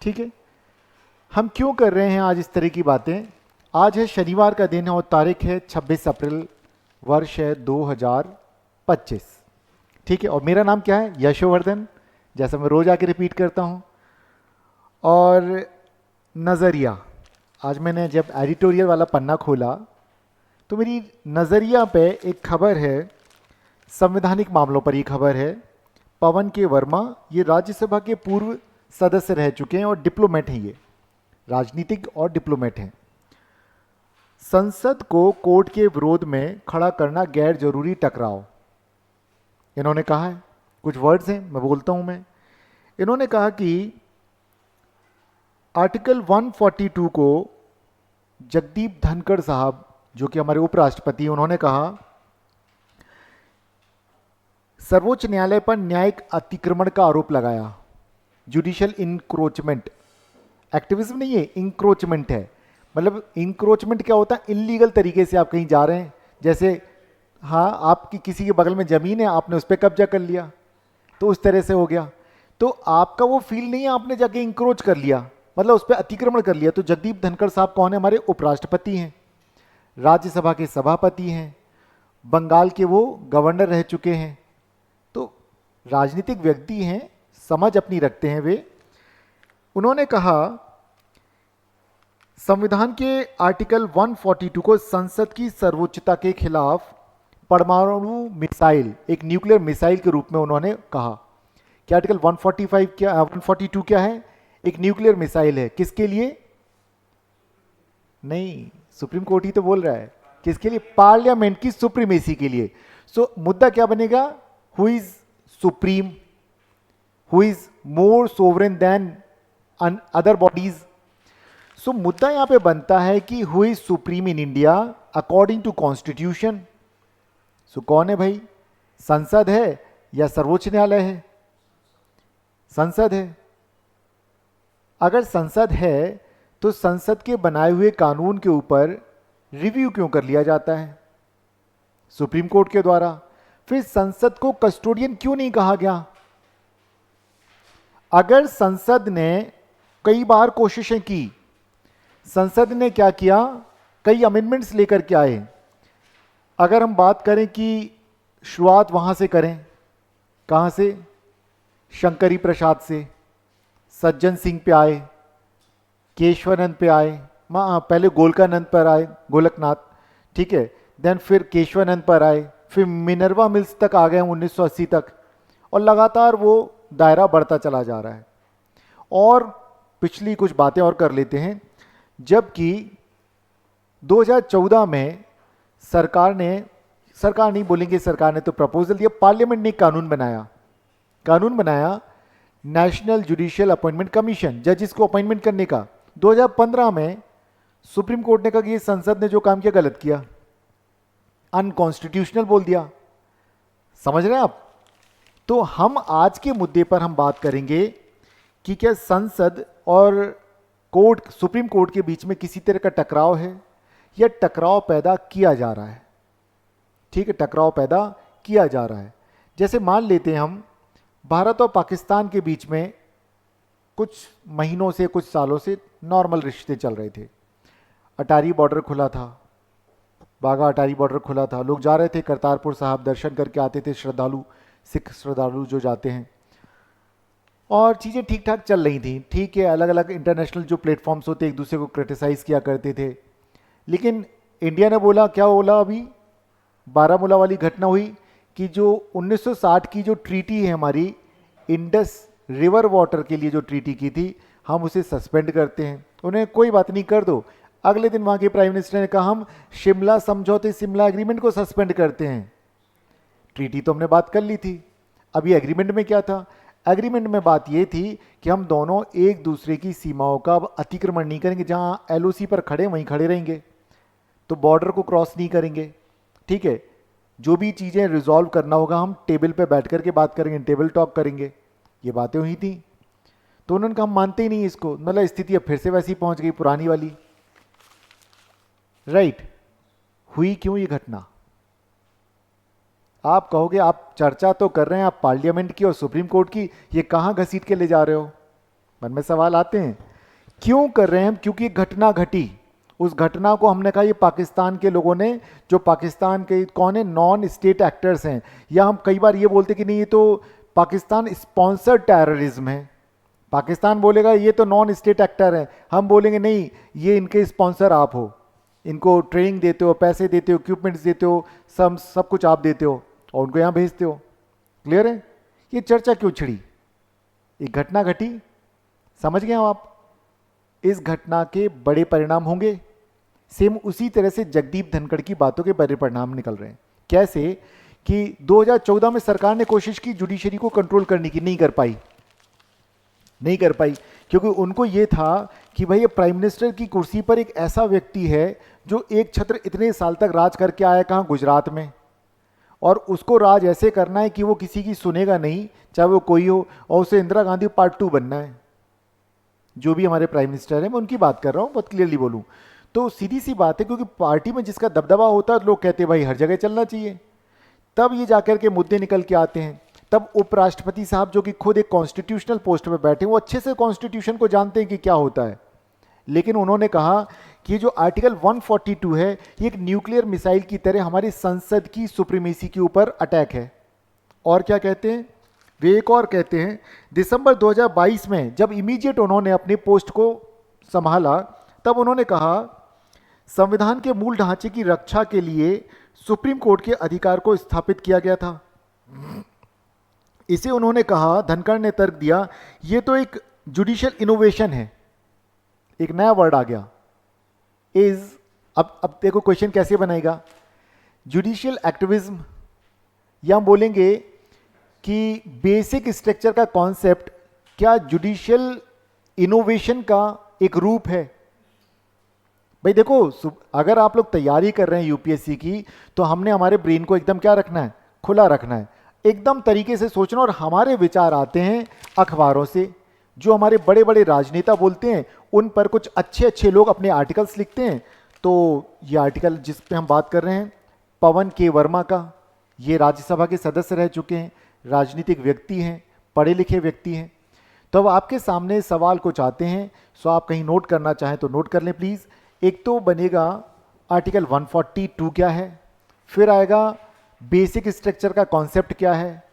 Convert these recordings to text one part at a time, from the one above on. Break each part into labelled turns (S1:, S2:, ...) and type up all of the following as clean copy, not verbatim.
S1: ठीक है, हम क्यों कर रहे हैं आज इस तरह की बातें? आज है शनिवार का दिन है और तारीख है 26 अप्रैल, वर्ष है 2025। ठीक है, और मेरा नाम क्या है? यशोवर्धन, जैसा मैं रोज आके रिपीट करता हूँ। और नज़रिया, आज मैंने जब एडिटोरियल वाला पन्ना खोला तो मेरी नज़रिया पे एक खबर है, संवैधानिक मामलों पर ये खबर है। पवन के वर्मा, ये राज्यसभा के पूर्व सदस्य रह चुके हैं और डिप्लोमेट हैं, ये राजनीतिक और डिप्लोमेट हैं। संसद को कोर्ट के विरोध में खड़ा करना गैर जरूरी टकराव, इन्होंने कहा है। कुछ वर्ड्स हैं, मैं बोलता हूं मैं। इन्होंने कहा कि आर्टिकल 142 को जगदीप धनखड़ साहब, जो कि हमारे उपराष्ट्रपति, उन्होंने कहा सर्वोच्च न्यायालय पर न्यायिक अतिक्रमण का आरोप लगाया। जुडिशियल इंक्रोचमेंट, एक्टिविज्म नहीं है, इंक्रोचमेंट है। मतलब इंक्रोचमेंट क्या होता है? इलीगल तरीके से आप कहीं जा रहे हैं, जैसे हाँ आपकी किसी के बगल में जमीन है, आपने उस पर कब्जा कर लिया, तो उस तरह से हो गया। तो आपका वो फील नहीं है, आपने जाके इंक्रोच कर लिया, मतलब उस पर अतिक्रमण कर लिया। तो जगदीप धनखड़ साहब कौन है? हमारे उपराष्ट्रपति हैं, राज्यसभा के सभापति हैं, बंगाल के वो गवर्नर रह चुके हैं, तो राजनीतिक व्यक्ति हैं, समझ अपनी रखते हैं वे। उन्होंने कहा संविधान के आर्टिकल 142 को संसद की सर्वोच्चता के खिलाफ परमाणु मिसाइल, एक न्यूक्लियर मिसाइल के रूप में उन्होंने कहा कि आर्टिकल 145 क्या, 142 क्या है? एक न्यूक्लियर मिसाइल है। किसके लिए? नहीं, सुप्रीम कोर्ट ही तो बोल रहा है। किसके लिए? पार्लियामेंट की सुप्रीमेसी के लिए। सो मुद्दा क्या बनेगा? Who is supreme, who is more sovereign than other bodies. So मुद्दा यहां पे बनता है कि who is supreme in India according to constitution. सो कौन है भाई? संसद है या सर्वोच्च न्यायालय है? संसद है। अगर संसद है तो संसद के बनाए हुए कानून के ऊपर रिव्यू क्यों कर लिया जाता है सुप्रीम कोर्ट के द्वारा? फिर संसद को कस्टोडियन क्यों नहीं कहा गया? अगर संसद ने कई बार कोशिशें की, संसद ने क्या किया? कई अमेंडमेंट्स लेकर के आए। अगर हम बात करें कि शुरुआत वहां से करें, कहां से? शंकरी प्रसाद से, सज्जन सिंह पे आए, केशवानंद पे आए, पहले गोलकानंद पर आए, गोलकनाथ, ठीक है, देन फिर केशवानंद पर आए, फिर मिनर्वा मिल्स तक आ गए 1980 तक, और लगातार वो दायरा बढ़ता चला जा रहा है। और पिछली कुछ बातें और कर लेते हैं। जबकि 2014 में सरकार नहीं बोलेंगे, सरकार ने तो प्रपोजल दिया, पार्लियामेंट ने कानून बनाया नेशनल जुडिशियल अपॉइंटमेंट कमीशन, जजेस को अपॉइंटमेंट करने का। 2015 में सुप्रीम कोर्ट ने कहा कि ये संसद ने जो काम किया गलत किया, अनकॉन्स्टिट्यूशनल बोल दिया। समझ रहे हैं आप? तो हम आज के मुद्दे पर हम बात करेंगे कि क्या संसद और कोर्ट, सुप्रीम कोर्ट के बीच में किसी तरह का टकराव है या टकराव पैदा किया जा रहा है। ठीक है, टकराव पैदा किया जा रहा है। जैसे मान लेते हैं हम, भारत और पाकिस्तान के बीच में कुछ महीनों से, कुछ सालों से नॉर्मल रिश्ते चल रहे थे। अटारी बॉर्डर खुला था, बाघा अटारी बॉर्डर खुला था, लोग जा रहे थे करतारपुर साहब, दर्शन करके आते थे श्रद्धालु, सिख श्रद्धालु जो जाते हैं, और चीज़ें ठीक ठाक चल रही थी। ठीक है, अलग अलग इंटरनेशनल जो प्लेटफॉर्म्स होते एक दूसरे को क्रिटिसाइज़ किया करते थे, लेकिन इंडिया ने बोला, क्या बोला? अभी बारामूला वाली घटना हुई कि जो 1960 की जो ट्रीटी है हमारी, इंडस रिवर वाटर के लिए जो ट्रीटी की थी, हम उसे सस्पेंड करते हैं। उन्हें कोई बात नहीं, कर दो। अगले दिन वहाँ के प्राइम मिनिस्टर ने कहा हम शिमला समझौते, शिमला एग्रीमेंट को सस्पेंड करते हैं। ट्रीटी तो हमने बात कर ली थी। अब ये एग्रीमेंट में क्या था? एग्रीमेंट में बात ये थी कि हम दोनों एक दूसरे की सीमाओं का अतिक्रमण नहीं करेंगे, जहाँ एलओसी पर खड़े वहीं खड़े रहेंगे, तो बॉर्डर को क्रॉस नहीं करेंगे। ठीक है, जो भी चीज़ें रिजॉल्व करना होगा हम टेबल पे बैठ करके बात करेंगे, टेबल टॉक करेंगे। ये बातें हुई थी। तो उन्होंने कहा हम मानते ही नहीं इसको, मतलब स्थिति अब फिर से वैसी पहुंच गई, पुरानी वाली। राइट, हुई क्यों ये घटना? आप कहोगे आप चर्चा तो कर रहे हैं आप पार्लियामेंट की और सुप्रीम कोर्ट की, ये कहां घसीट के ले जा रहे हो? मन में सवाल आते हैं क्यों कर रहे हैं हम? क्योंकि एक घटना घटी, उस घटना को हमने कहा ये पाकिस्तान के लोगों ने, जो पाकिस्तान के कौन है, नॉन स्टेट एक्टर्स हैं, या हम कई बार ये बोलते कि नहीं ये तो पाकिस्तान स्पॉन्सर्ड टेररिज्म है। पाकिस्तान बोलेगा ये तो नॉन स्टेट एक्टर है, हम बोलेंगे नहीं ये इनके स्पॉन्सर आप हो, इनको ट्रेनिंग देते हो, पैसे देते हो, इक्विपमेंट्स देते हो, सब कुछ आप देते हो और उनको यहाँ भेजते हो। क्लियर है? ये चर्चा क्यों छिड़ी? एक घटना घटी, समझ गए हो आप? इस घटना के बड़े परिणाम होंगे। सेम उसी तरह से जगदीप धनखड़ की बातों के बड़े परिणाम निकल रहे हैं। कैसे कि 2014 में सरकार ने कोशिश की जुडिशरी को कंट्रोल करने की, नहीं कर पाई क्योंकि उनको ये था कि भाई ये प्राइम मिनिस्टर की कुर्सी पर एक ऐसा व्यक्ति है जो एक छत्र इतने साल तक राज करके आया, कहाँ, गुजरात में, और उसको राज ऐसे करना है कि वो किसी की सुनेगा नहीं, चाहे वो कोई हो, और उसे इंदिरा गांधी पार्ट 2 बनना है। जो भी हमारे प्राइम मिनिस्टर हैं, मैं उनकी बात कर रहा हूँ, बहुत क्लियरली बोलूँ तो सीधी सी बात है, क्योंकि पार्टी में जिसका दबदबा होता है लोग कहते हैं भाई हर जगह चलना चाहिए। तब ये जाकर के मुद्दे निकल के आते हैं। तब उपराष्ट्रपति साहब जो कि खुद एक कॉन्स्टिट्यूशनल पोस्ट पर बैठे, वो अच्छे से कॉन्स्टिट्यूशन को जानते हैं कि क्या होता है, लेकिन उन्होंने कहा कि जो आर्टिकल 142 है ये एक न्यूक्लियर मिसाइल की तरह हमारी संसद की सुप्रीमेसी के ऊपर अटैक है। और क्या कहते हैं वे? एक और कहते हैं, दिसंबर 2022 में जब इमीडिएट उन्होंने अपने पोस्ट को संभाला, तब उन्होंने कहा संविधान के मूल ढांचे की रक्षा के लिए सुप्रीम कोर्ट के अधिकार को स्थापित किया गया था। इसे उन्होंने कहा, धनखड़ ने तर्क दिया, ये तो एक जुडिशियल इनोवेशन है। एक नया वर्ड आ गया, इज। अब देखो क्वेश्चन कैसे बनेगा, जुडिशियल एक्टिविज्म, या हम बोलेंगे कि बेसिक स्ट्रक्चर का कॉन्सेप्ट क्या जुडिशियल इनोवेशन का एक रूप है? भाई देखो, अगर आप लोग तैयारी कर रहे हैं यूपीएससी की, तो हमने हमारे ब्रेन को एकदम क्या रखना है, खुला रखना है, एकदम तरीके से सोचना। और हमारे विचार आते हैं अखबारों से, जो हमारे बड़े बड़े राजनेता बोलते हैं, उन पर कुछ अच्छे अच्छे लोग अपने आर्टिकल्स लिखते हैं। तो ये आर्टिकल जिस पे हम बात कर रहे हैं, पवन के वर्मा का, ये राज्यसभा के सदस्य रह चुके हैं, राजनीतिक व्यक्ति हैं, पढ़े लिखे व्यक्ति हैं। तो अब आपके सामने सवाल कुछ आते हैं, सो आप कहीं नोट करना चाहें तो नोट कर लें प्लीज़। एक तो बनेगा आर्टिकल 142 क्या है, फिर आएगा बेसिक स्ट्रक्चर का कॉन्सेप्ट क्या है,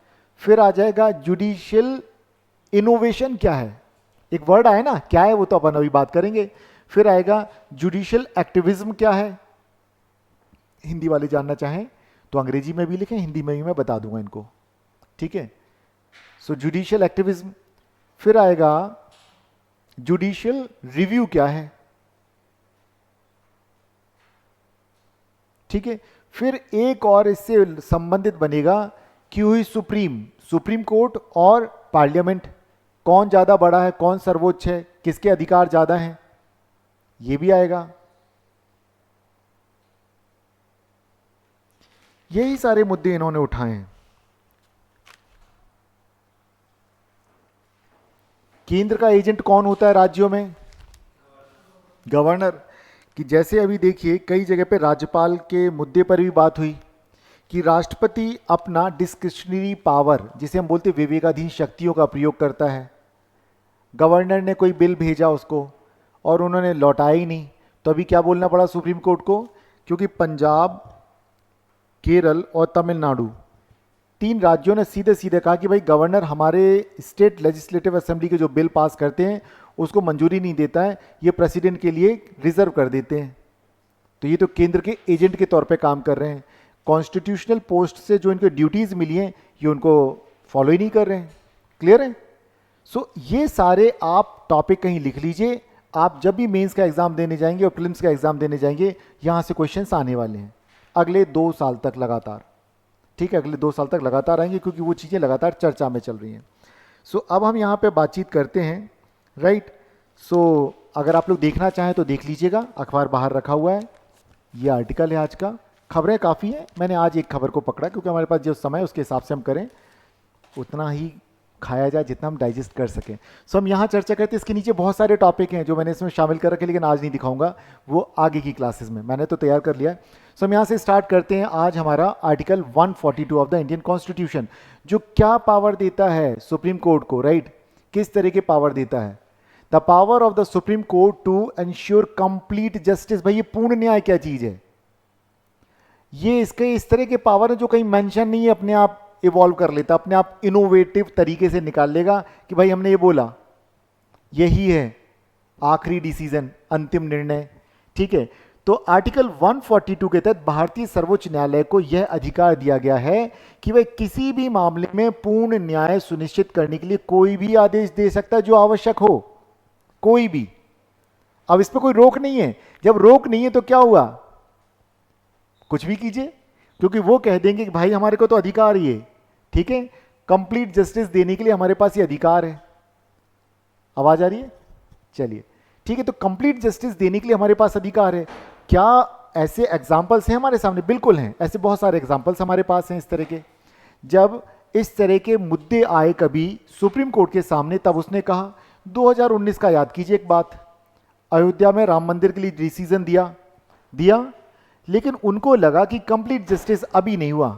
S1: फिर आ जाएगा जुडिशियल इनोवेशन क्या है, एक वर्ड आया ना, क्या है वो तो अपन अभी बात करेंगे। फिर आएगा जुडिशियल एक्टिविज्म क्या है, हिंदी वाले जानना चाहें तो अंग्रेजी में भी लिखें, हिंदी में भी मैं बता दूंगा इनको, ठीक है। सो जुडिशियल एक्टिविज्म, फिर आएगा जुडिशियल रिव्यू क्या है, ठीक है। फिर एक और इससे संबंधित बनेगा कि हुई सुप्रीम कोर्ट और पार्लियामेंट, कौन ज्यादा बड़ा है, कौन सर्वोच्च है, किसके अधिकार ज्यादा हैं, ये भी आएगा। यही सारे मुद्दे इन्होंने उठाए हैं। केंद्र का एजेंट कौन होता है राज्यों में? गवर्नर। कि जैसे अभी देखिए कई जगह पे राज्यपाल के मुद्दे पर भी बात हुई कि राष्ट्रपति अपना डिस्क्रिशनरी पावर, जिसे हम बोलते विवेकाधीन शक्तियों का प्रयोग करता है। गवर्नर ने कोई बिल भेजा उसको और उन्होंने लौटाया ही नहीं, तो अभी क्या बोलना पड़ा सुप्रीम कोर्ट को, क्योंकि पंजाब, केरल और तमिलनाडु, 3 राज्यों ने सीधे सीधे कहा कि भाई गवर्नर हमारे स्टेट लेजिस्लेटिव असेंबली के जो बिल पास करते हैं उसको मंजूरी नहीं देता है, ये प्रेसिडेंट के लिए रिजर्व कर देते हैं। तो ये तो केंद्र के एजेंट के तौर पे काम कर रहे हैं। कॉन्स्टिट्यूशनल पोस्ट से जो इनको ड्यूटीज मिली हैं ये उनको फॉलो ही नहीं कर रहे हैं। क्लियर है? सो ये सारे आप टॉपिक कहीं लिख लीजिए, आप जब भी मेंस का एग्जाम देने जाएंगे और प्रीलिम्स का एग्जाम देने जाएंगे, यहाँ से क्वेश्चंस आने वाले हैं अगले 2 साल तक लगातार, ठीक है, अगले 2 साल तक लगातार आएंगे, क्योंकि वो चीज़ें लगातार चर्चा में चल रही हैं। सो अब हम यहाँ पे बातचीत करते हैं, राइट। सो अगर आप लोग देखना चाहें तो देख लीजिएगा, अखबार बाहर रखा हुआ है, ये आर्टिकल है आज का। खबरें काफ़ी हैं, मैंने आज एक खबर को पकड़ा क्योंकि हमारे पास जो समय है उसके हिसाब से हम करें, उतना ही खाया जाए जितना हम डाइजेस्ट कर सकें। सो हम यहाँ चर्चा करते हैं, इसके नीचे बहुत सारे टॉपिक हैं जो मैंने इसमें शामिल कर रखे, लेकिन आज नहीं दिखाऊंगा, वो आगे की क्लासेस में, मैंने तो तैयार कर लिया है। सो हम यहाँ से स्टार्ट करते हैं। आज हमारा article 142 of the Indian constitution जो क्या पावर देता है सुप्रीम कोर्ट को, राइट, किस तरह के पावर देता है। The power of the supreme court to ensure complete justice. भाई ये पूर्ण न्याय क्या चीज है? ये इसके इस तरह के पावर है जो कहीं मेंशन नहीं है, अपने आप इवॉल्व कर लेता, अपने आप इनोवेटिव तरीके से निकाल लेगा कि भाई हमने ये बोला, यही है आखिरी डिसीजन, अंतिम निर्णय। ठीक है, तो आर्टिकल 142 के तहत भारतीय सर्वोच्च न्यायालय को यह अधिकार दिया गया है कि वह किसी भी मामले में पूर्ण न्याय सुनिश्चित करने के लिए कोई भी आदेश दे सकता है जो आवश्यक हो, कोई भी। अब इस पर कोई रोक नहीं है। जब रोक नहीं है तो क्या हुआ? कुछ भी कीजिए, क्योंकि वो कह देंगे कि भाई हमारे को तो अधिकार ही है, ठीक है, कंप्लीट जस्टिस देने के लिए हमारे पास ये अधिकार है। आवाज आ रही है? चलिए ठीक है, तो कंप्लीट जस्टिस देने के लिए हमारे पास अधिकार है। क्या ऐसे एग्जाम्पल्स हैं हमारे सामने? बिल्कुल हैं, ऐसे बहुत सारे एग्जाम्पल्स हमारे पास हैं इस तरह के। जब इस तरह के मुद्दे आए कभी सुप्रीम कोर्ट के सामने, तब उसने कहा, 2019 का याद कीजिए एक बात, अयोध्या में राम मंदिर के लिए डिसीजन दिया, लेकिन उनको लगा कि कंप्लीट जस्टिस अभी नहीं हुआ,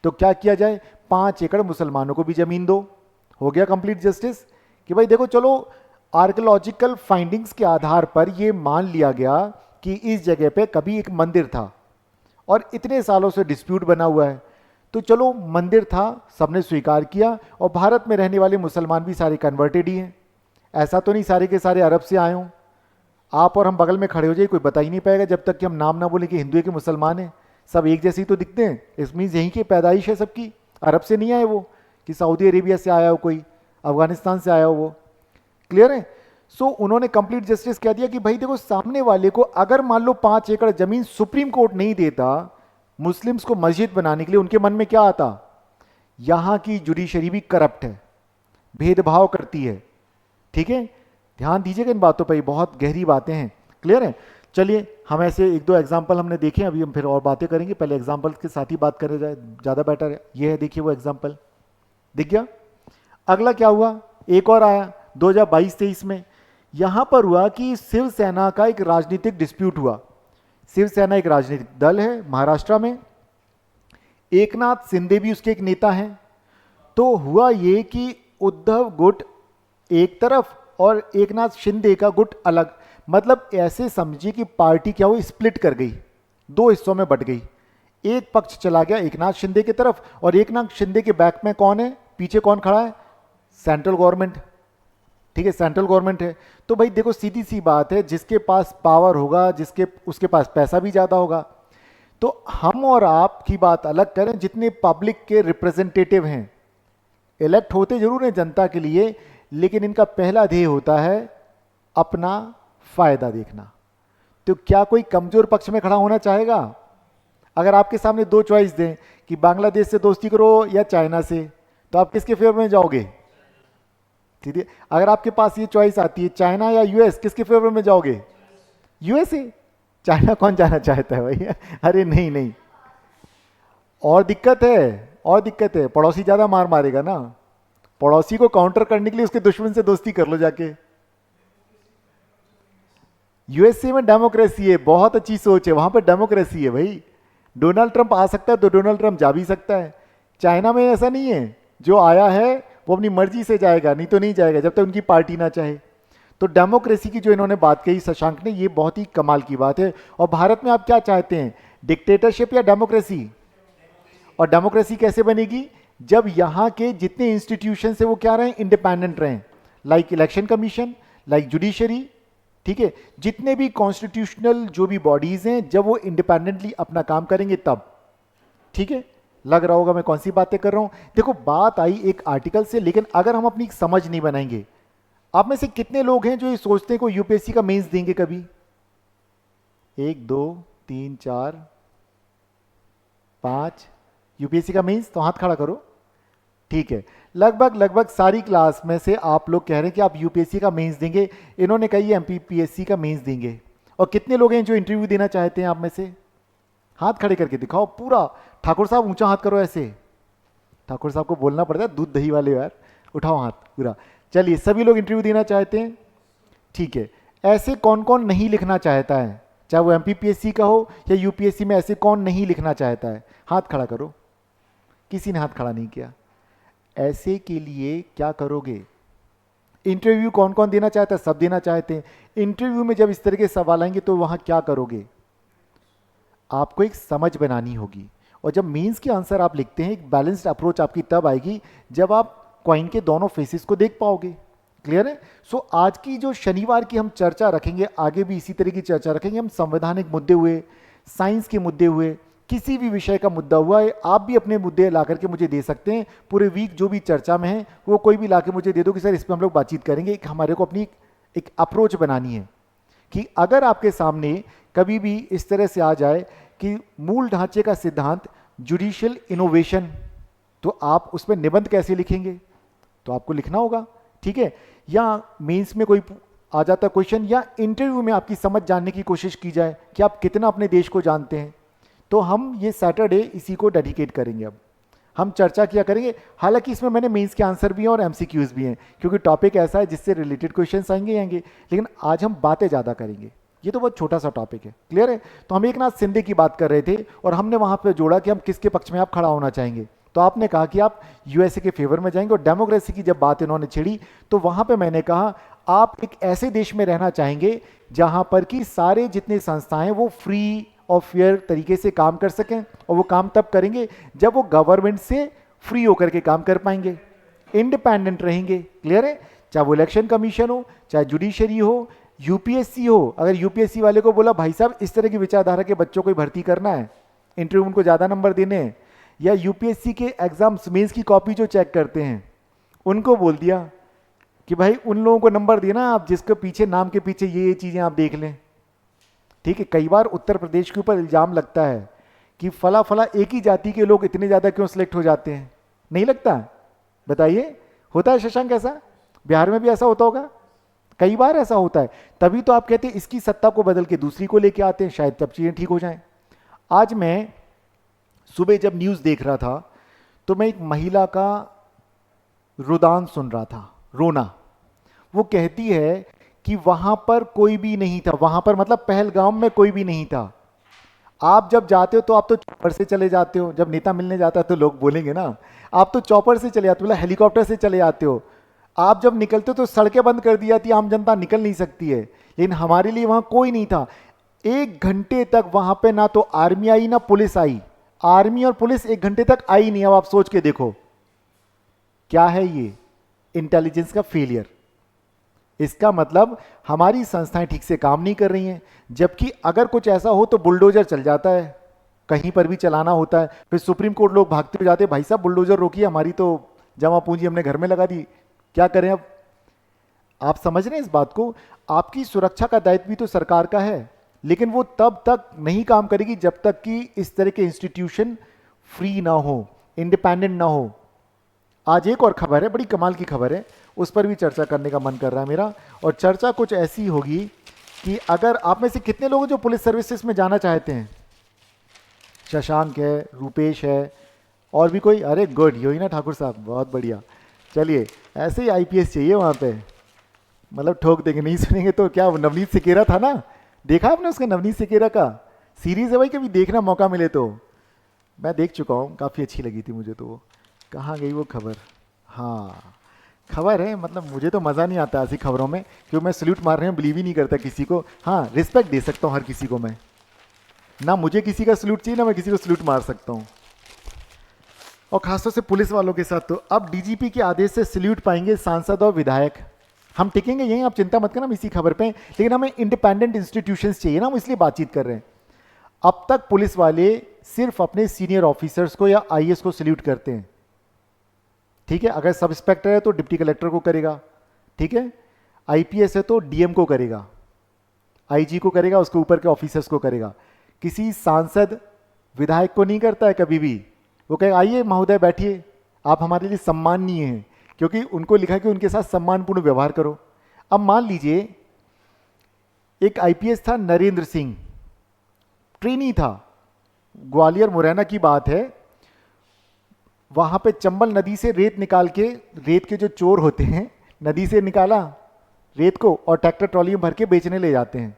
S1: तो क्या किया जाए, 5 एकड़ मुसलमानों को भी जमीन दो, हो गया कंप्लीट जस्टिस। कि भाई देखो, चलो आर्कियोलॉजिकल फाइंडिंग्स के आधार पर यह मान लिया गया कि इस जगह पे कभी एक मंदिर था और इतने सालों से डिस्प्यूट बना हुआ है, तो चलो मंदिर था, सबने स्वीकार किया, और भारत में रहने वाले मुसलमान भी सारे कन्वर्टेड ही हैं। ऐसा तो नहीं सारे के सारे अरब से आए हों। आप और हम बगल में खड़े हो जाए, कोई बता ही नहीं पाएगा जब तक कि हम नाम ना बोले कि हिंदू है कि मुसलमान है। सब एक जैसे ही तो दिखते हैं। इस मीन्स यहीं की पैदाइश है सबकी, अरब से नहीं आए वो, कि सऊदी अरेबिया से आया हो कोई, अफगानिस्तान से आया हो वो। क्लियर है? सो उन्होंने कंप्लीट जस्टिस कह दिया कि भाई देखो, सामने वाले को अगर मान लो 5 एकड़ जमीन सुप्रीम कोर्ट नहीं देता मुस्लिम्स को मस्जिद बनाने के लिए, उनके मन में क्या आता, यहां की जुडिशरी भी करप्ट है, भेदभाव करती है। ठीक है, ध्यान दीजिएगा इन बातों पर, ये बहुत गहरी बातें हैं। क्लियर है? चलिए, हम ऐसे 1-2 एग्जाम्पल हमने देखे, अभी हम फिर और बातें करेंगे, पहले एग्जाम्पल के साथ ही बात करें जाए, ज़्यादा बेटर है। ये है, देखिए वो एग्जाम्पल दिख गया। अगला क्या हुआ, एक और आया 2022-23 में। यहां पर हुआ कि शिवसेना का एक राजनीतिक डिस्प्यूट हुआ। शिवसेना एक राजनीतिक दल है महाराष्ट्र में, एकनाथ शिंदे भी उसके एक नेता हैं। तो हुआ ये कि उद्धव गुट एक तरफ और एकनाथ शिंदे का गुट अलग, मतलब ऐसे समझिए कि पार्टी क्या हुई, स्प्लिट कर गई, 2 हिस्सों में बट गई। एक पक्ष चला गया एकनाथ शिंदे की तरफ, और एकनाथ शिंदे के बैक में कौन है, पीछे कौन खड़ा है, सेंट्रल गवर्नमेंट। ठीक है, सेंट्रल गवर्नमेंट है। तो भाई देखो, सीधी सी बात है, जिसके पास पावर होगा, उसके पास पैसा भी ज्यादा होगा। तो हम और आप की बात अलग करें, जितने पब्लिक के रिप्रेजेंटेटिव हैं, इलेक्ट होते जरूर हैं जनता के लिए, लेकिन इनका पहला ध्येय होता है अपना फायदा देखना। तो क्या कोई कमजोर पक्ष में खड़ा होना चाहेगा? अगर आपके सामने 2 चॉइस दें कि बांग्लादेश से दोस्ती करो या चाइना से, तो आप किसके फेवर में जाओगे? ठीक है, अगर आपके पास ये चॉइस आती है चाइना या यूएस, किसके फेवर में जाओगे? यूएसए। चाइना कौन जाना चाहता है भैया? अरे नहीं नहीं, और दिक्कत है, पड़ोसी ज्यादा मार मारेगा ना। पड़ोसी को काउंटर करने के लिए उसके दुश्मन से दोस्ती कर लो जाके। यूएसए में डेमोक्रेसी है, बहुत अच्छी सोच है, वहां पर डेमोक्रेसी है भाई। डोनाल्ड ट्रंप आ सकता है तो डोनाल्ड ट्रंप जा भी सकता है। चाइना में ऐसा नहीं है, जो आया है वो अपनी मर्जी से जाएगा, नहीं तो नहीं जाएगा जब तक उनकी पार्टी ना चाहे। तो डेमोक्रेसी की जो इन्होंने बात कही शशांक ने, ये बहुत ही कमाल की बात है। और भारत में आप क्या चाहते हैं, डिक्टेटरशिप या डेमोक्रेसी? और डेमोक्रेसी कैसे बनेगी, जब यहां के जितने इंस्टीट्यूशन है वो क्या रहे, इंडिपेंडेंट रहे, like election commission, like judiciary. ठीक है, जितने भी कॉन्स्टिट्यूशनल जो भी बॉडीज हैं, जब वो इंडिपेंडेंटली अपना काम करेंगे तब। ठीक है, लग रहा होगा मैं कौन सी बातें कर रहा हूं। देखो, बात आई एक आर्टिकल से, लेकिन अगर हम अपनी समझ नहीं बनाएंगे, आप में से कितने लोग हैं जो ये सोचते हैं को यूपीएससी का मेंस देंगे कभी? 1 2 3 4 5 यूपीएससी का मेंस, तो हाथ खड़ा करो। ठीक है, लगभग सारी क्लास में से आप लोग कह रहे हैं कि आप यूपीएससी का मेंस देंगे। इन्होंने कही एमपीपीएससी का मेंस देंगे। और कितने लोग हैं जो इंटरव्यू देना चाहते हैं आप में से? हाथ खड़े करके दिखाओ पूरा। ठाकुर साहब ऊंचा हाथ करो ऐसे, ठाकुर साहब को बोलना पड़ता है, दूध दही वाले यार, उठाओ हाथ पूरा। चलिए, सभी लोग इंटरव्यू देना चाहते हैं। ठीक है, ऐसे कौन कौन नहीं लिखना चाहता है, चाहे वो एमपीपीएससी का हो या यूपीएससी में, ऐसे कौन नहीं लिखना चाहता है? हाथ खड़ा करो। किसी ने हाथ खड़ा नहीं किया। ऐसे के लिए क्या करोगे? इंटरव्यू कौन कौन देना चाहता है? सब देना चाहते हैं। इंटरव्यू में जब इस तरह के सवाल आएंगे तो वहां क्या करोगे? आपको एक समझ बनानी होगी। और जब मीन्स के आंसर आप लिखते हैं, एक बैलेंस्ड अप्रोच आपकी तब आएगी जब आप कॉइन के दोनों फेसेस को देख पाओगे। क्लियर है? सो आज की जो शनिवार की हम चर्चा रखेंगे, आगे भी इसी तरह की चर्चा रखेंगे हम। संवैधानिक मुद्दे हुए, साइंस के मुद्दे हुए, किसी भी विषय का मुद्दा हुआ है, आप भी अपने मुद्दे ला करके मुझे दे सकते हैं। पूरे वीक जो भी चर्चा में है वो कोई भी ला के मुझे दे दो कि सर इस पर हम लोग बातचीत करेंगे। एक हमारे को अपनी एक अप्रोच बनानी है कि अगर आपके सामने कभी भी इस तरह से आ जाए कि मूल ढांचे का सिद्धांत जुडिशियल इनोवेशन, तो आप उस पर निबंध कैसे लिखेंगे? तो आपको लिखना होगा, ठीक है। या मेंस में कोई आ जाता क्वेश्चन, या इंटरव्यू में आपकी समझ जानने की कोशिश की जाए कि आप कितना अपने देश को जानते हैं, तो हम ये सैटरडे इसी को डेडिकेट करेंगे। अब हम चर्चा किया करेंगे। हालांकि इसमें मैंने मेंस के आंसर भी हैं और एमसीक्यूज भी हैं, क्योंकि टॉपिक ऐसा है जिससे रिलेटेड क्वेश्चंस आएंगे। लेकिन आज हम बातें ज़्यादा करेंगे, ये तो बहुत छोटा सा टॉपिक है। क्लियर है? तो हम एक नाथ शिंदे की बात कर रहे थे और हमने वहां पर जोड़ा कि हम किसके पक्ष में आप खड़ा होना चाहेंगे। तो आपने कहा कि आप यूएसए के फेवर में जाएंगे, और डेमोक्रेसी की जब बात इन्होंने छेड़ी तो वहां पे मैंने कहा आप एक ऐसे देश में रहना चाहेंगे जहां पर कि सारे जितने संस्थाएं वो फ्री और फेयर तरीके से काम कर सकें, और वो काम तब करेंगे जब वो गवर्नमेंट से फ्री होकर के काम कर पाएंगे, इंडिपेंडेंट रहेंगे। क्लियर है? चाहे वो इलेक्शन कमीशन हो, चाहे जुडिशरी हो, यूपीएससी हो। अगर यूपीएससी वाले को बोला भाई साहब इस तरह की विचारधारा के बच्चों को भर्ती करना है, इंटरव्यू उनको ज़्यादा नंबर देने हैं, या यूपीएससी के एग्जाम्स मेंस की कॉपी जो चेक करते हैं उनको बोल दिया कि भाई उन लोगों को नंबर देना आप जिसके पीछे नाम के पीछे ये चीज़ें आप देख लें। ठीक है? कई बार उत्तर प्रदेश के ऊपर इल्ज़ाम लगता है कि फला फला एक ही जाति के लोग इतने ज़्यादा क्यों सिलेक्ट हो जाते हैं। नहीं लगता? बताइए, होता है शशांक ऐसा? बिहार में भी ऐसा होता होगा, कई बार ऐसा होता है। तभी तो आप कहते हैं इसकी सत्ता को बदल के दूसरी को लेके आते हैं, शायद तब चीज़ें ठीक हो जाएं। आज मैं सुबह जब न्यूज़ देख रहा था तो मैं एक महिला का रुदान सुन रहा था, रोना। वो कहती है कि वहां पर कोई भी नहीं था, वहां पर मतलब पहलगाम में कोई भी नहीं था। आप जब जाते हो तो आप तो चॉपर से चले जाते हो, जब नेता मिलने जाता है तो लोग बोलेंगे ना, आप तो चॉपर से चले जाते हो, मतलब हेलीकॉप्टर से चले जाते हो। आप जब निकलते हो तो सड़कें बंद कर दी जाती, आम जनता निकल नहीं सकती है। लेकिन हमारे लिए वहां कोई नहीं था। 1 घंटे तक वहां पे ना तो आर्मी आई ना पुलिस आई। आर्मी और पुलिस 1 घंटे तक आई नहीं। अब आप सोच के देखो क्या है ये? इंटेलिजेंस का फेलियर। इसका मतलब हमारी संस्थाएं ठीक से काम नहीं कर रही हैं। जबकि अगर कुछ ऐसा हो तो बुलडोजर चल जाता है, कहीं पर भी चलाना होता है, फिर सुप्रीम कोर्ट लोग भागते हुए जाते हैं, भाई साहब बुलडोजर रोकिए, हमारी तो जमा पूंजी हमने घर में लगा दी, क्या करें अब? आप समझ रहे हैं इस बात को? आपकी सुरक्षा का दायित्व भी तो सरकार का है, लेकिन वो तब तक नहीं काम करेगी जब तक कि इस तरह के इंस्टीट्यूशन फ्री ना हो, इंडिपेंडेंट ना हो। आज एक और खबर है, बड़ी कमाल की खबर है, उस पर भी चर्चा करने का मन कर रहा है मेरा। और चर्चा कुछ ऐसी होगी कि अगर आप में से कितने लोग जो पुलिस सर्विसेज में जाना चाहते हैं? शशांक है, रूपेश है, और भी कोई? अरे गुड, यही ना ठाकुर साहब, बहुत बढ़िया। चलिए, ऐसे ही आईपीएस चाहिए वहाँ पे, मतलब ठोक देंगे। नहीं सुनेंगे तो क्या? नवनीत सिकेरा था ना, देखा आपने उसका? नवनीत सिकेरा का सीरीज है भाई, कभी देखना मौका मिले तो। मैं देख चुका हूँ, काफ़ी अच्छी लगी थी मुझे तो वो। कहाँ गई वो खबर? हाँ, खबर है, मतलब मुझे तो मज़ा नहीं आता ऐसी खबरों में, क्योंकि मैं सल्यूट मार रहे हैं, बिलीव ही नहीं करता किसी को। हाँ, रिस्पेक्ट दे सकता हूँ हर किसी को मैं, ना मुझे किसी का सल्यूट चाहिए ना मैं किसी को सल्यूट मार सकता हूँ, और खासतौर से पुलिस वालों के साथ। तो अब डीजीपी के आदेश से सल्यूट पाएंगे सांसद और विधायक। हम टिकेंगे यहीं, आप चिंता मत करना, हम इसी खबर पे। लेकिन हमें इंडिपेंडेंट इंस्टीट्यूशंस चाहिए ना, हम इसलिए बातचीत कर रहे हैं। अब तक पुलिस वाले सिर्फ अपने सीनियर ऑफिसर्स को या आईएएस को सल्यूट करते हैं। ठीक है? अगर सब इंस्पेक्टर है तो डिप्टी कलेक्टर को करेगा, ठीक है? आईपीएस है तो डीएम को करेगा, आईजी को करेगा, उसके ऊपर के ऑफिसर्स को करेगा। किसी सांसद विधायक को नहीं करता है कभी भी। वो कहे आइए महोदय बैठिए, आप हमारे लिए सम्माननीय हैं, क्योंकि उनको लिखा कि उनके साथ सम्मानपूर्ण व्यवहार करो। अब मान लीजिए एक आईपीएस था नरेंद्र सिंह, ट्रेनी था, ग्वालियर मुरैना की बात है। वहां पे चंबल नदी से रेत निकाल के, रेत के जो चोर होते हैं, नदी से निकाला रेत को और ट्रैक्टर ट्रॉली में भर के बेचने ले जाते हैं।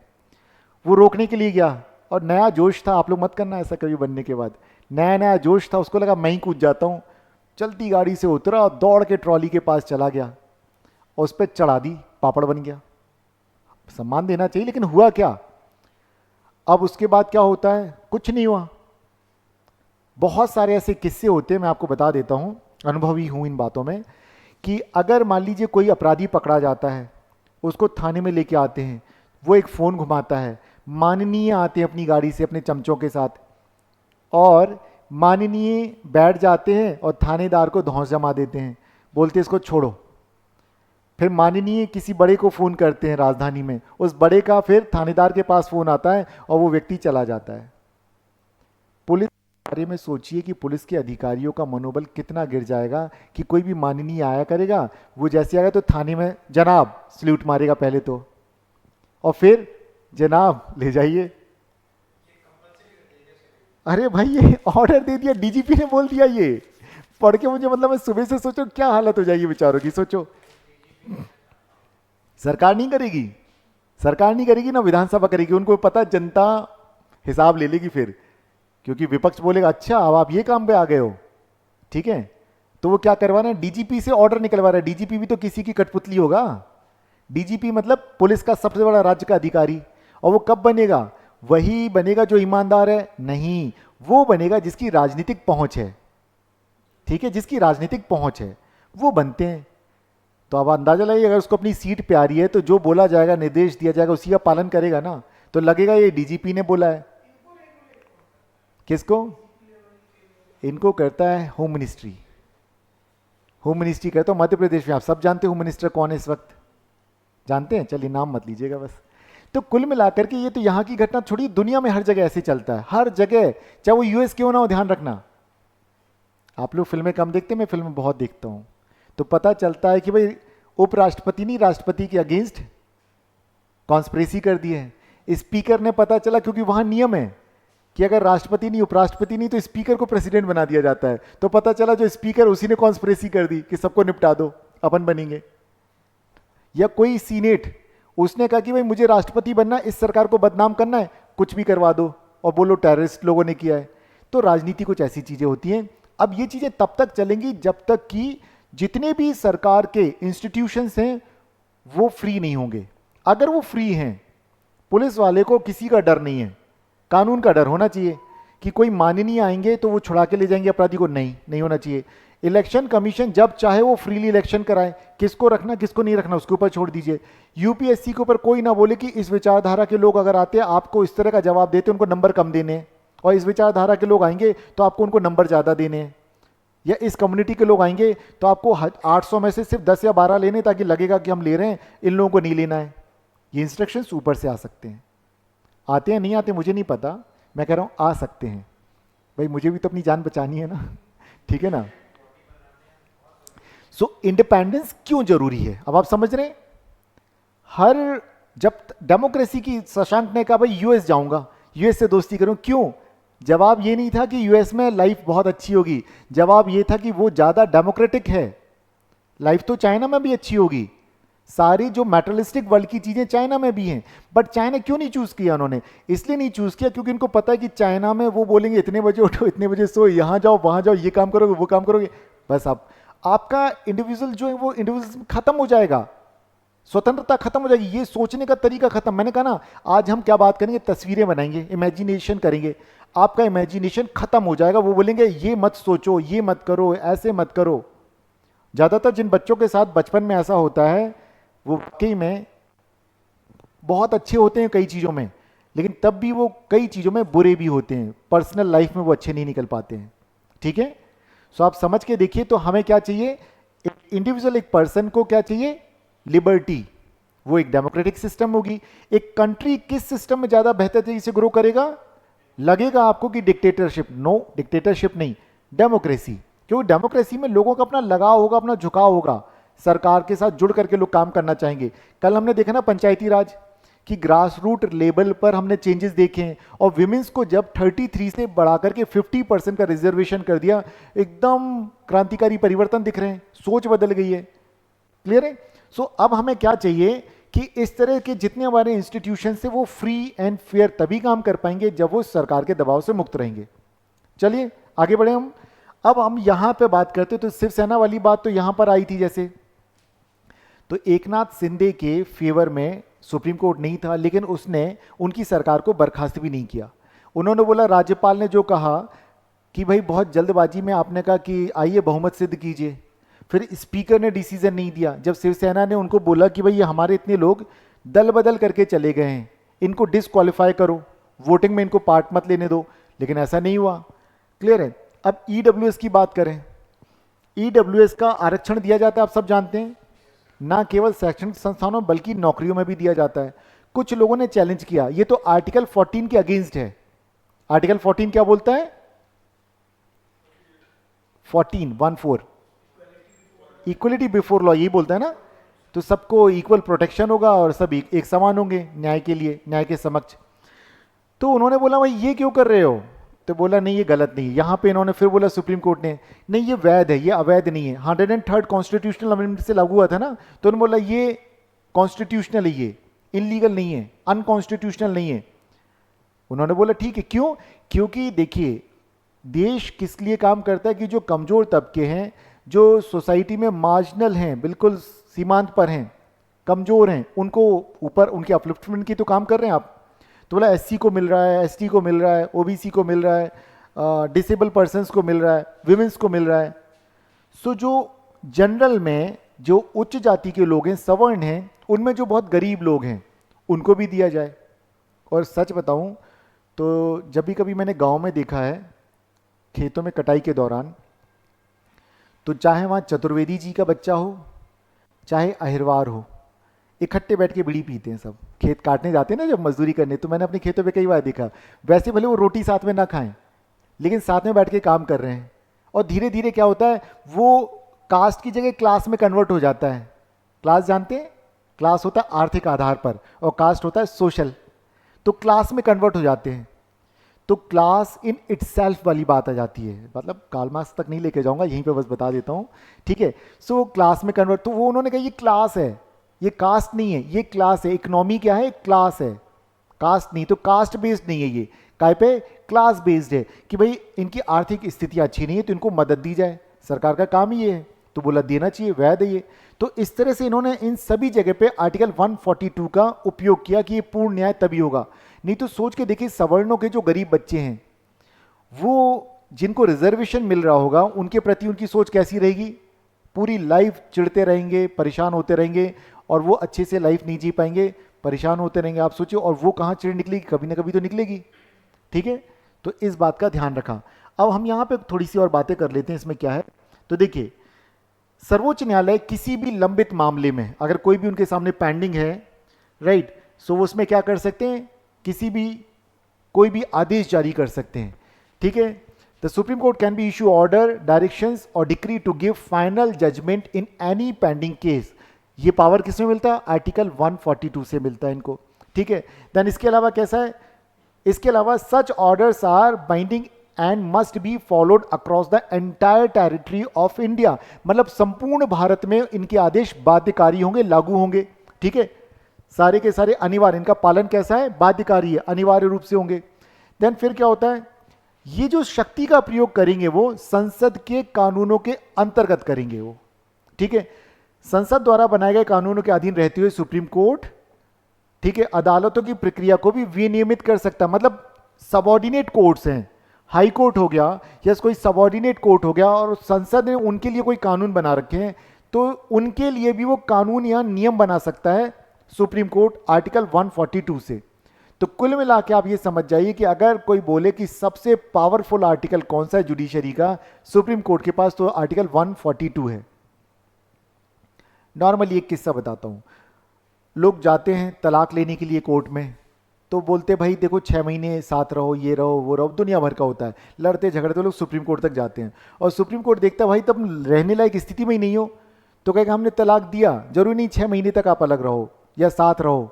S1: वो रोकने के लिए गया और नया जोश था, आप लोग मत करना ऐसा कभी बनने के बाद, नया नया जोश था, उसको लगा मैं ही कूद जाता हूँ। चलती गाड़ी से उतरा, दौड़ के ट्रॉली के पास चला गया और उस पर चढ़ा दी, पापड़ बन गया। सम्मान देना चाहिए, लेकिन हुआ क्या? अब उसके बाद क्या होता है? कुछ नहीं हुआ। बहुत सारे ऐसे किस्से होते हैं, मैं आपको बता देता हूं, अनुभवी हूं इन बातों में, कि अगर मान लीजिए कोई अपराधी पकड़ा जाता है, उसको थाने में लेके आते हैं, वो एक फ़ोन घुमाता है, माननीय आते हैं अपनी गाड़ी से अपने चमचों के साथ, और माननीय बैठ जाते हैं और थानेदार को धौंस जमा देते हैं, बोलते हैं इसको छोड़ो। फिर माननीय किसी बड़े को फ़ोन करते हैं राजधानी में, उस बड़े का फिर थानेदार के पास फ़ोन आता है और वो व्यक्ति चला जाता है। पुलिस के बारे में सोचिए कि पुलिस के अधिकारियों का मनोबल कितना गिर जाएगा कि कोई भी माननीय आया करेगा, वो जैसे आएगा तो थाने में जनाब सल्यूट मारेगा पहले तो, और फिर जनाब ले जाइए। अरे भाई ये ऑर्डर दे दिया, डीजीपी ने बोल दिया। ये पढ़ के मुझे मतलब मैं सुबह से सोचो क्या हालत हो जाएगी बेचारों की। सोचो सरकार नहीं करेगी, सरकार नहीं करेगी ना विधानसभा करेगी, उनको पता जनता हिसाब ले लेगी फिर, क्योंकि विपक्ष बोलेगा अच्छा अब आप ये काम पे आ गए हो, ठीक है। तो वो क्या करवा रहे हैं, डीजीपी से ऑर्डर निकलवा रहे हैं। डीजीपी भी तो किसी की कठपुतली होगा। डीजीपी मतलब पुलिस का सबसे बड़ा राज्य का अधिकारी, और वो कब बनेगा? वही बनेगा जो ईमानदार है? नहीं, वो बनेगा जिसकी राजनीतिक पहुंच है, ठीक है, जिसकी राजनीतिक पहुंच है वो बनते हैं। तो अब अंदाजा लगाइए, अगर उसको अपनी सीट प्यारी है तो जो बोला जाएगा, निर्देश दिया जाएगा, उसी का पालन करेगा ना, तो लगेगा ये डीजीपी ने बोला है। किसको? इनको करता है होम मिनिस्ट्री। होम मिनिस्ट्री करता है मध्य प्रदेश में। आप सब जानते हैं होम मिनिस्टर कौन है इस वक्त? जानते हैं? चलिए नाम मत लीजिएगा बस। तो कुल मिलाकर के ये तो यहाँ की घटना छोड़ी, दुनिया में हर जगह ऐसे चलता है, हर जगह, चाहे वो यूएस क्यों ना हो। ध्यान रखना, आप लोग फिल्में कम देखते हैं, मैं फिल्में बहुत देखता हूँ, तो पता चलता है कि भाई उपराष्ट्रपति नहीं, राष्ट्रपति के अगेंस्ट कॉन्स्पिरेसी कर दी है। स्पीकर ने, पता चला, क्योंकि वहां नियम है कि अगर राष्ट्रपति नहीं, उपराष्ट्रपति नहीं, तो स्पीकर को प्रेसिडेंट बना दिया जाता है। तो पता चला जो स्पीकर, उसी ने कॉन्स्पिरेसी कर दी कि सबको निपटा दो, अपन बनेंगे। या कोई सीनेट, उसने कहा कि भाई मुझे राष्ट्रपति बनना है, इस सरकार को बदनाम करना है, कुछ भी करवा दो और बोलो टेररिस्ट लोगों ने किया है। तो राजनीति कुछ ऐसी चीजें होती हैं। अब ये चीजें तब तक चलेंगी जब तक कि जितने भी सरकार के इंस्टीट्यूशंस हैं वो फ्री नहीं होंगे। अगर वो फ्री हैं, पुलिस वाले को किसी का डर नहीं है, कानून का डर होना चाहिए कि कोई माननीय आएंगे तो वो छुड़ा के ले जाएंगे अपराधी को, नहीं होना चाहिए। इलेक्शन कमीशन जब चाहे वो फ्रीली इलेक्शन कराए, किसको रखना किसको नहीं रखना उसके ऊपर छोड़ दीजिए। यूपीएससी के ऊपर कोई ना बोले कि इस विचारधारा के लोग अगर आते हैं आपको इस तरह का जवाब देते उनको नंबर कम देने हैं, और इस विचारधारा के लोग आएंगे तो आपको उनको नंबर ज़्यादा देने हैं, या इस कम्युनिटी के लोग आएंगे तो आपको 800 में से सिर्फ 10 या 12 लेने, ताकि लगेगा कि हम ले रहे हैं, इन लोगों को नहीं लेना है। ये इंस्ट्रक्शंस ऊपर से आ सकते हैं। आते हैं नहीं आते मुझे नहीं पता, मैं कह रहा हूँ आ सकते हैं। भाई मुझे भी तो अपनी जान बचानी है ना, ठीक है ना। सो इंडिपेंडेंस क्यों जरूरी है, अब आप समझ रहे हैं। हर जब डेमोक्रेसी की, शशांक ने कहा भाई यूएस जाऊंगा, यूएस से दोस्ती करूं, क्यों? जवाब ये नहीं था कि यूएस में लाइफ बहुत अच्छी होगी, जवाब ये था कि वो ज्यादा डेमोक्रेटिक है। लाइफ तो चाइना में भी अच्छी होगी, सारी जो मैटरलिस्टिक वर्ल्ड की चीजें चाइना में भी हैं, बट चाइना क्यों नहीं चूज किया उन्होंने? इसलिए नहीं चूज किया क्योंकि इनको पता है कि चाइना में वो बोलेंगे इतने बजे उठो, इतने बजे सो, यहां जाओ वहां जाओ, ये काम करोगे वो काम करोगे, बस आपका इंडिविजुअल जो है वो इंडिविजुअल खत्म हो जाएगा, स्वतंत्रता खत्म हो जाएगी, ये सोचने का तरीका खत्म। मैंने कहा ना, आज हम क्या बात करेंगे, तस्वीरें बनाएंगे, इमेजिनेशन करेंगे, आपका इमेजिनेशन खत्म हो जाएगा। वो बोलेंगे ये मत सोचो, ये मत करो, ऐसे मत करो। ज्यादातर जिन बच्चों के साथ बचपन में ऐसा होता है वो वाकई में बहुत अच्छे होते हैं कई चीजों में, लेकिन तब भी वो कई चीजों में बुरे भी होते हैं, पर्सनल लाइफ में वो अच्छे नहीं निकल पाते हैं, ठीक है। सो आप समझ के देखिए, तो हमें क्या चाहिए, एक इंडिविजुअल, एक पर्सन को क्या चाहिए, लिबर्टी, वो एक डेमोक्रेटिक सिस्टम होगी। एक कंट्री किस सिस्टम में ज्यादा बेहतर तरीके से ग्रो करेगा? लगेगा आपको कि डिक्टेटरशिप, नो डिक्टेटरशिप नहीं, डेमोक्रेसी। क्योंकि डेमोक्रेसी में लोगों का अपना लगाव होगा, अपना झुकाव होगा, सरकार के साथ जुड़ करके लोग काम करना चाहेंगे। कल हमने देखा ना पंचायती राज की ग्रास रूट लेवल पर हमने चेंजेस देखे हैं, और विमेंस को जब 33 से बढ़ा करके 50% का रिजर्वेशन कर दिया, एकदम क्रांतिकारी परिवर्तन दिख रहे हैं, सोच बदल गई है। क्लियर है। सो अब हमें क्या चाहिए कि इस तरह के जितने हमारे इंस्टीट्यूशन से वो फ्री एंड फेयर तभी काम कर पाएंगे जब वो सरकार के दबाव से मुक्त रहेंगे। चलिए आगे बढ़े हम। अब हम यहां पे बात करते तो शिवसेना वाली बात तो यहां पर आई थी जैसे, तो एकनाथ शिंदे के फेवर में सुप्रीम कोर्ट नहीं था, लेकिन उसने उनकी सरकार को बर्खास्त भी नहीं किया। उन्होंने बोला, राज्यपाल ने जो कहा कि भाई बहुत जल्दबाजी में आपने कहा कि आइए बहुमत सिद्ध कीजिए, फिर स्पीकर ने डिसीजन नहीं दिया। जब शिवसेना ने उनको बोला कि भाई ये हमारे इतने लोग दल बदल करके चले गए हैं, इनको डिस्क्वालीफाई करो, वोटिंग में इनको पार्ट मत लेने दो, लेकिन ऐसा नहीं हुआ। क्लियर है। अब ईडब्ल्यूएस की बात करें, ईडब्ल्यूएस का आरक्षण दिया जाता है, आप सब जानते हैं, ना केवल शैक्षणिक संस्थानों बल्कि नौकरियों में भी दिया जाता है। कुछ लोगों ने चैलेंज किया, ये तो आर्टिकल 14 के अगेंस्ट है। आर्टिकल 14 क्या बोलता है? 14 इक्वलिटी बिफोर लॉ, यही बोलता है ना। तो सबको इक्वल प्रोटेक्शन होगा और सब एक समान होंगे न्याय के लिए, न्याय के समक्ष। तो उन्होंने बोला भाई ये क्यों कर रहे हो? तो बोला नहीं ये गलत नहीं है। यहाँ पे इन्होंने फिर बोला सुप्रीम कोर्ट ने, नहीं ये वैध है, ये अवैध नहीं है। 103rd कॉन्स्टिट्यूशनल अमेंडमेंट से लागू हुआ था ना, तो उन्होंने बोला ये कॉन्स्टिट्यूशनल है, ये इलीगल नहीं है, अनकॉन्स्टिट्यूशनल नहीं है। उन्होंने बोला ठीक है, क्यों? क्योंकि देखिए देश किस लिए काम करता है कि जो कमजोर तबके हैं, जो सोसाइटी में मार्जिनल हैं, बिल्कुल सीमांत पर हैं, कमजोर हैं, उनको ऊपर उनके अपलिफ्टमेंट की तो काम कर रहे हैं आप। तो बोला एससी को मिल रहा है, एसटी को मिल रहा है, ओबीसी को मिल रहा है, डिसेबल पर्सन्स को मिल रहा है, विमेंस को मिल रहा है। सो जो जनरल में जो उच्च जाति के लोग हैं, सवर्ण हैं, उनमें जो बहुत गरीब लोग हैं उनको भी दिया जाए। और सच बताऊं तो जब भी कभी मैंने गांव में देखा है खेतों में कटाई के दौरान, तो चाहे वहाँ चतुर्वेदी जी का बच्चा हो चाहे अहिरवार हो, इकट्ठे बैठ के बीड़ी पीते हैं सब। खेत काटने जाते हैं ना जब मजदूरी करने, तो मैंने अपने खेतों पे कई बार देखा, वैसे भले वो रोटी साथ में ना खाएं लेकिन साथ में बैठ के काम कर रहे हैं। और धीरे धीरे क्या होता है, वो कास्ट की जगह क्लास में कन्वर्ट हो जाता है। क्लास जानते हैं? क्लास होता है आर्थिक आधार पर और कास्ट होता है सोशल। तो क्लास में कन्वर्ट हो जाते हैं। तो क्लास इन इटसेल्फ वाली बात आ जाती है, मतलब कार्ल मार्क्स तक नहीं लेके जाऊंगा, यहीं पे बस बता देता हूँ, ठीक है। सो क्लास में कन्वर्ट, तो वो उन्होंने कहा ये क्लास है, ये कास्ट नहीं है, ये क्लास है। इकोनॉमी क्या है? क्लास है, कास्ट नहीं। तो कास्ट बेस्ड नहीं है ये, काय पे? क्लास बेस्ड है कि भाई इनकी आर्थिक स्थिति अच्छी नहीं है तो इनको मदद दी जाए, सरकार का काम ही ये है। तो बोला देना चाहिए, वैध है ये। तो इस तरह से इन्होंने इन सभी जगह पे आर्टिकल 142 का उपयोग किया कि ये पूर्ण न्याय तभी होगा। नहीं तो सोच के देखिए, सवर्णों के जो गरीब बच्चे हैं, वो जिनको रिजर्वेशन मिल रहा होगा, उनके प्रति उनकी सोच कैसी रहेगी? पूरी लाइफ चिढ़ते रहेंगे, परेशान होते रहेंगे, और वो अच्छे से लाइफ नहीं जी पाएंगे, परेशान होते रहेंगे। आप सोचिए, और वो कहाँ चिढ़ निकलेगी? कभी ना कभी तो निकलेगी, ठीक है। तो इस बात का ध्यान रखा। अब हम यहाँ पे थोड़ी सी और बातें कर लेते हैं, इसमें क्या है। तो देखिए, सर्वोच्च न्यायालय किसी भी लंबित मामले में अगर कोई भी उनके सामने पेंडिंग है, राइट, सो वो उसमें क्या कर सकते हैं? किसी भी कोई भी आदेश जारी कर सकते हैं, ठीक है। The supreme court can be issue order, directions और decree to give final judgment in any pending case. ये पावर किसमें मिलता है? आर्टिकल 142 से मिलता है इनको, ठीक है। देन इसके अलावा कैसा है? इसके अलावा such orders are binding and must be followed across the entire territory of India. मतलब संपूर्ण भारत में इनके आदेश बाध्यकारी होंगे, लागू होंगे, ठीक है। सारे के सारे अनिवार्य, इनका पालन कैसा है? बाध्यकारी है, अनिवार्य रूप से होंगे। देन फिर क्या होता है? ये जो शक्ति का प्रयोग करेंगे वो संसद के कानूनों के अंतर्गत करेंगे वो, ठीक है। संसद द्वारा बनाए गए कानूनों के अधीन रहते हुए सुप्रीम कोर्ट, ठीक है, अदालतों की प्रक्रिया को भी विनियमित कर सकता है। मतलब सबऑर्डिनेट कोर्ट्स हैं, हाई कोर्ट हो गया या कोई सबऑर्डिनेट कोर्ट हो गया, और संसद ने उनके लिए कोई कानून बना रखे हैं, तो उनके लिए भी वो कानून या नियम बना सकता है सुप्रीम कोर्ट आर्टिकल 142 से। तो कुल मिला के आप ये समझ जाइए कि अगर कोई बोले कि सबसे पावरफुल आर्टिकल कौन सा है जुडिशरी का, सुप्रीम कोर्ट के पास, तो आर्टिकल 142 है। नॉर्मली एक किस्सा बताता हूं। लोग जाते हैं तलाक लेने के लिए कोर्ट में, तो बोलते भाई देखो 6 महीने साथ रहो, ये रहो वो रहो, दुनिया भर का होता है, लड़ते झगड़ते लोग सुप्रीम कोर्ट तक जाते हैं। और सुप्रीम कोर्ट देखता है भाई तब रहने लायक स्थिति में ही नहीं हो, तो कहेगा हमने तलाक दिया, जरूरी नहीं 6 महीने तक आप अलग रहो या साथ रहो,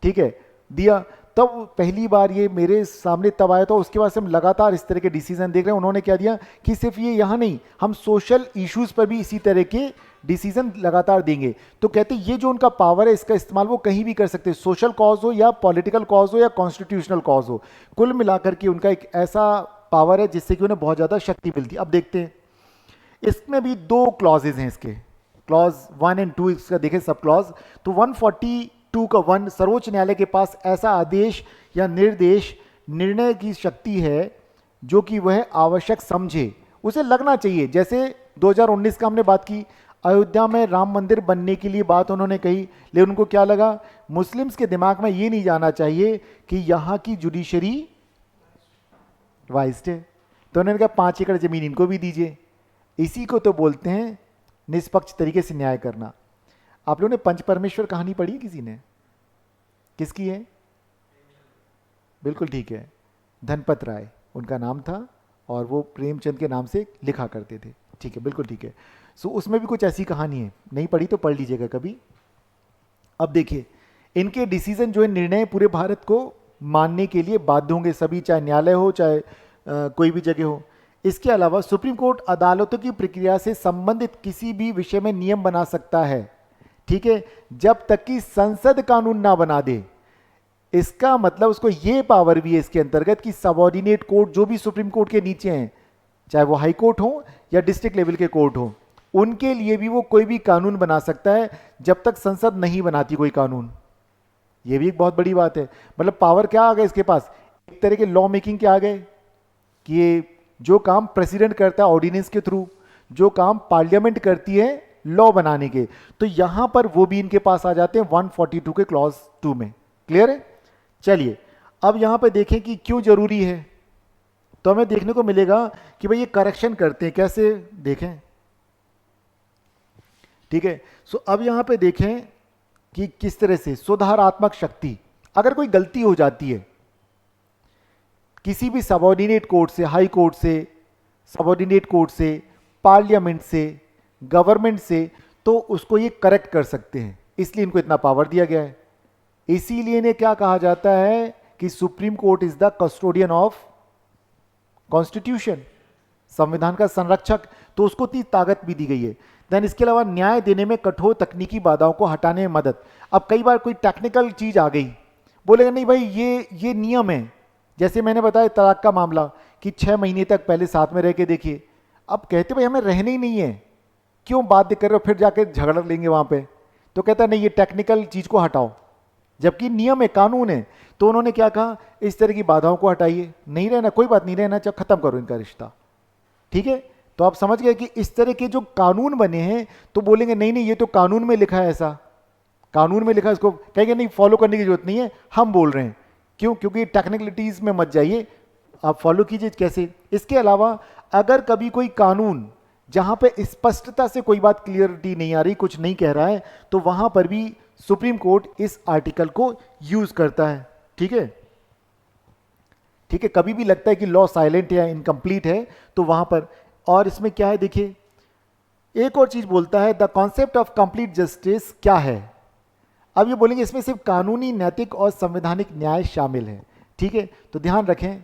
S1: ठीक है, दिया। तब पहली बार ये मेरे सामने तब आया था, उसके बाद से हम लगातार इस तरह के डिसीजन देख रहे हैं। उन्होंने क्या दिया कि सिर्फ ये यहाँ नहीं, हम सोशल इश्यूज पर भी इसी तरह के डिसीजन लगातार देंगे। तो कहते ये जो उनका पावर है, इसका इस्तेमाल वो कहीं भी कर सकते हैं, सोशल कॉज हो या पॉलिटिकल कॉज हो या कॉन्स्टिट्यूशनल कॉज हो। कुल मिलाकर के उनका एक ऐसा पावर है जिससे कि उन्हें बहुत ज़्यादा शक्ति मिलती है। अब देखते हैं, इसमें भी 2 क्लॉजेज हैं इसके, क्लॉज 1 एंड 2 इसका देखें सब क्लॉज, तो 142 का 1, सर्वोच्च न्यायालय के पास ऐसा आदेश या निर्देश, निर्णय की शक्ति है जो कि वह आवश्यक समझे, उसे लगना चाहिए। जैसे 2019 का हमने बात की, अयोध्या में राम मंदिर बनने के लिए बात उन्होंने कही, लेकिन उनको क्या लगा, मुस्लिम्स के दिमाग में ये नहीं जाना चाहिए कि यहाँ की जुडिशरी वाइस्ड है, तो उन्होंने कहा 5 एकड़ जमीन इनको भी दीजिए। इसी को तो बोलते हैं निष्पक्ष तरीके से न्याय करना। आप लोगों ने पंच परमेश्वर कहानी पढ़ी है किसी ने? किसकी है? बिल्कुल ठीक है, धनपत राय उनका नाम था और वो प्रेमचंद के नाम से लिखा करते थे। ठीक है, बिल्कुल ठीक है। सो उसमें भी कुछ ऐसी कहानी है, नहीं पढ़ी तो पढ़ लीजिएगा कभी। अब देखिए, इनके डिसीजन जो है, निर्णय पूरे भारत को मानने के लिए बाध्य होंगे सभी, चाहे न्यायालय हो चाहे कोई भी जगह हो। इसके अलावा सुप्रीम कोर्ट अदालतों की प्रक्रिया से संबंधित किसी भी विषय में नियम बना सकता है, ठीक है, जब तक कि संसद कानून ना बना दे। इसका मतलब उसको ये पावर भी है इसके अंतर्गत कि सबऑर्डिनेट कोर्ट जो भी सुप्रीम कोर्ट के नीचे हैं, चाहे वो हाई कोर्ट हो या डिस्ट्रिक्ट लेवल के कोर्ट हो, उनके लिए भी वो कोई भी कानून बना सकता है जब तक संसद नहीं बनाती कोई कानून। ये भी एक बहुत बड़ी बात है। मतलब पावर क्या आ गए इसके पास, एक तरह के लॉ मेकिंग के आ गए कि ये जो काम प्रेसिडेंट करता है ऑर्डिनेंस के थ्रू, जो काम पार्लियामेंट करती है लॉ बनाने के, तो यहां पर वो भी इनके पास आ जाते हैं 142 के क्लॉज 2 में। क्लियर है? चलिए अब यहां पे देखें कि क्यों जरूरी है, तो हमें देखने को मिलेगा कि भाई ये करेक्शन करते हैं कैसे, देखें। ठीक है, सो अब यहां पे देखें कि किस तरह से सुधारात्मक शक्ति, अगर कोई गलती हो जाती है किसी भी सबऑर्डिनेट कोर्ट से, हाई कोर्ट से, सबऑर्डिनेट कोर्ट से, पार्लियामेंट से, गवर्नमेंट से, तो उसको ये करेक्ट कर सकते हैं, इसलिए इनको इतना पावर दिया गया है। इसीलिए इन्हें क्या कहा जाता है कि supreme court is the custodian of constitution, संविधान का संरक्षक, तो उसको इतनी ताकत भी दी गई है। देन इसके अलावा न्याय देने में कठोर तकनीकी बाधाओं को हटाने में मदद। अब कई बार कोई टेक्निकल चीज आ गई, बोलेगा नहीं भाई ये नियम है, जैसे मैंने बताया तलाक का मामला कि 6 महीने तक पहले साथ में रह के देखिए, अब कहते भाई हमें रहने ही नहीं है, क्यों बाध्य कर रहे हो, फिर जाके झगड़ लेंगे वहां पे, तो कहता नहीं ये टेक्निकल चीज को हटाओ, जबकि नियम है, कानून है। तो उन्होंने क्या कहा, इस तरह की बाधाओं को हटाइए, नहीं रहना कोई बात नहीं, रहना चाहे खत्म करो इनका रिश्ता। ठीक है, तो आप समझ गए कि इस तरह के जो कानून बने हैं, तो बोलेंगे नहीं नहीं ये तो कानून में लिखा है, ऐसा कानून में लिखा है, इसको कहेंगे नहीं फॉलो करने की जरूरत नहीं है, हम बोल रहे हैं। क्यों? क्योंकि टेक्निकलिटीज में मत जाइए, आप फॉलो कीजिए कैसे। इसके अलावा अगर कभी कोई कानून जहां पे स्पष्टता से कोई बात क्लियरिटी नहीं आ रही, कुछ नहीं कह रहा है, तो वहां पर भी सुप्रीम कोर्ट इस आर्टिकल को यूज करता है। ठीक है, ठीक है, कभी भी लगता है कि लॉ साइलेंट या इनकम्प्लीट है तो वहां पर, और इसमें क्या है देखिए, एक और चीज बोलता है the concept of complete justice क्या है। अब ये बोलेंगे इसमें सिर्फ कानूनी, नैतिक और संवैधानिक न्याय शामिल है। ठीक है, तो ध्यान रखें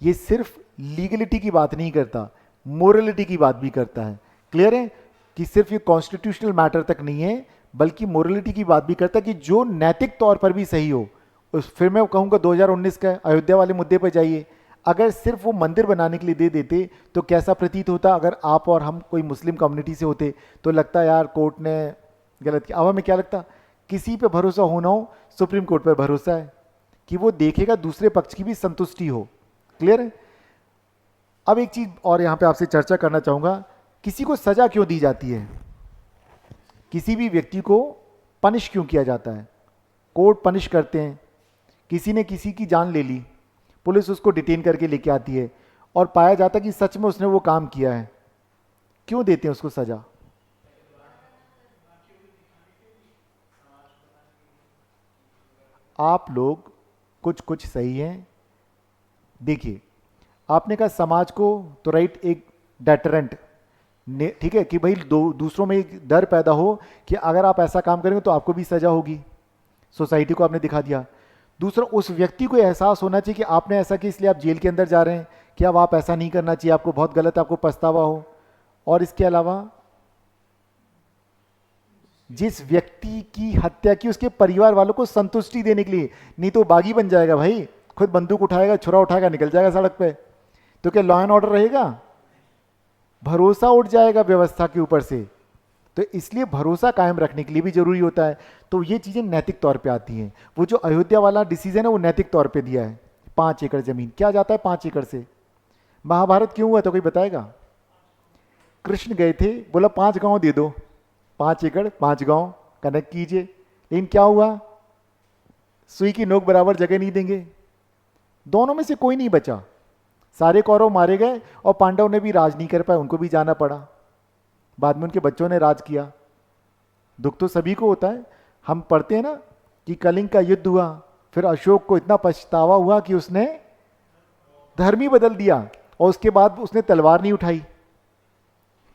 S1: ये सिर्फ लीगलिटी की बात नहीं करता, मोरलिटी की बात भी करता है। क्लियर है कि सिर्फ ये कॉन्स्टिट्यूशनल मैटर तक नहीं है, बल्कि मोरलिटी की बात भी करता है कि जो नैतिक तौर पर भी सही हो। उस फिर मैं कहूँगा 2019 का अयोध्या वाले मुद्दे पर जाइए, अगर सिर्फ वो मंदिर बनाने के लिए दे देते तो कैसा प्रतीत होता, अगर आप और हम कोई मुस्लिम कम्युनिटी से होते तो लगता यार कोर्ट ने गलत किया। अब हमें क्या लगता, किसी पे भरोसा होना हो, सुप्रीम कोर्ट पर भरोसा है कि वो देखेगा दूसरे पक्ष की भी संतुष्टि हो। क्लियर है? अब एक चीज और यहां पे आपसे चर्चा करना चाहूंगा, किसी को सजा क्यों दी जाती है, किसी भी व्यक्ति को पनिश क्यों किया जाता है? कोर्ट पनिश करते हैं, किसी ने किसी की जान ले ली, पुलिस उसको डिटेन करके लेके आती है और पाया जाता है कि सच में उसने वो काम किया है, क्यों देते हैं उसको सजा? आप लोग कुछ कुछ सही हैं। देखिए, आपने कहा समाज को, तो राइट, एक डेटरेंट, ठीक है, कि भाई दूसरों में एक डर पैदा हो कि अगर आप ऐसा काम करेंगे तो आपको भी सजा होगी, सोसाइटी को आपने दिखा दिया। दूसरा, उस व्यक्ति को एहसास होना चाहिए कि आपने ऐसा किया इसलिए आप जेल के अंदर जा रहे हैं, कि अब आप ऐसा नहीं करना चाहिए, आपको बहुत गलत, आपको पछतावा हो। और इसके अलावा जिस व्यक्ति की हत्या की उसके परिवार वालों को संतुष्टि देने के लिए, नहीं तो बागी बन जाएगा भाई, खुद बंदूक उठाएगा, छुरा उठाएगा, निकल जाएगा सड़क पे, तो क्या लॉ एंड ऑर्डर रहेगा? भरोसा उठ जाएगा व्यवस्था के ऊपर से। तो इसलिए भरोसा कायम रखने के लिए भी जरूरी होता है। तो ये चीजें नैतिक तौर पे आती हैं। वो जो अयोध्या वाला डिसीजन है वो नैतिक तौर पे दिया है। 5 एकड़ जमीन क्या जाता है 5 एकड़ से? महाभारत क्यों हुआ तो कोई बताएगा? कृष्ण गए थे, बोला 5 गांव दे दो, 5 एकड़ 5 गांव कनेक्ट कीजिए। लेकिन क्या हुआ? सुई की नोक बराबर जगह नहीं देंगे। दोनों में से कोई नहीं बचा। सारे कौरव मारे गए और पांडव ने भी राज नहीं कर पाए, उनको भी जाना पड़ा। बाद में उनके बच्चों ने राज किया। दुख तो सभी को होता है। हम पढ़ते हैं ना कि कलिंग का युद्ध हुआ, फिर अशोक को इतना पछतावा हुआ कि उसने धर्म ही बदल दिया और उसके बाद उसने तलवार नहीं उठाई।